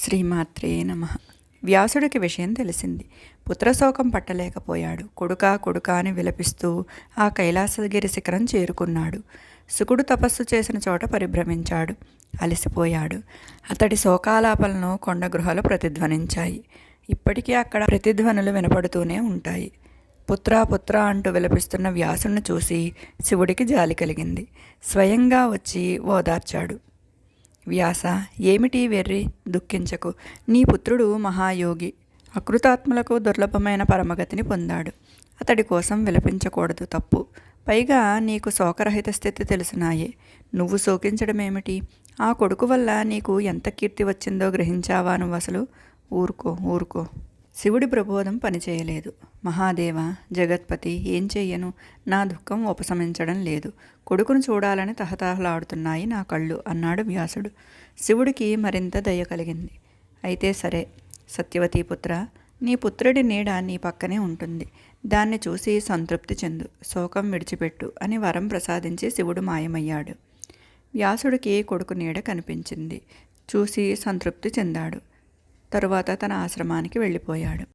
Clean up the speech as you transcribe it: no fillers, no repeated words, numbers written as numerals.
శ్రీమాత్రే నమః. వ్యాసుడికి విషయం తెలిసింది. పుత్రశోకం పట్టలేకపోయాడు. కొడుకా కొడుకా అని విలపిస్తూ ఆ కైలాసగిరి శిఖరం చేరుకున్నాడు. శుకుడు తపస్సు చేసిన చోట పరిభ్రమించాడు. అలసిపోయాడు. అతడి శోకాలాపలను కొండ గృహలు ప్రతిధ్వనించాయి. ఇప్పటికీ అక్కడ ప్రతిధ్వనులు వినపడుతూనే ఉంటాయి. పుత్రా పుత్రా అంటూ విలపిస్తున్న వ్యాసుని చూసి శివుడికి జాలి కలిగింది. స్వయంగా వచ్చి ఓదార్చాడు. వ్యాస, ఏమిటి వెర్రి, దుఃఖించకు. నీ పుత్రుడు మహాయోగి, అకృతాత్ములకు దుర్లభమైన పరమగతిని పొందాడు. అతడి కోసం విలపించకూడదు, తప్పు. పైగా నీకు శోకరహిత స్థితి తెలుసునాయే, నువ్వు శోకించడమేమిటి? ఆ కొడుకు వల్ల నీకు ఎంత కీర్తి వచ్చిందో గ్రహించావా నువ్వు అసలు? ఊరుకో ఊరుకో. శివుడి ప్రబోధం పనిచేయలేదు. మహాదేవ, జగత్పతి, ఏం చెయ్యను? నా దుఃఖం ఉపశమించడం లేదు. కొడుకును చూడాలని తహతహలాడుతున్నాయి నా కళ్ళు అన్నాడు వ్యాసుడు. శివుడికి మరింత దయ కలిగింది. అయితే సరే, సత్యవతీపుత్ర, నీ పుత్రుడి నీడ నీ పక్కనే ఉంటుంది. దాన్ని చూసి సంతృప్తి చెందు, శోకం విడిచిపెట్టు అని వరం ప్రసాదించి శివుడు మాయమయ్యాడు. వ్యాసుడికి కొడుకు నీడ కనిపించింది. చూసి సంతృప్తి చెందాడు. తరువాత తన ఆశ్రమానికి వెళ్ళిపోయాడు.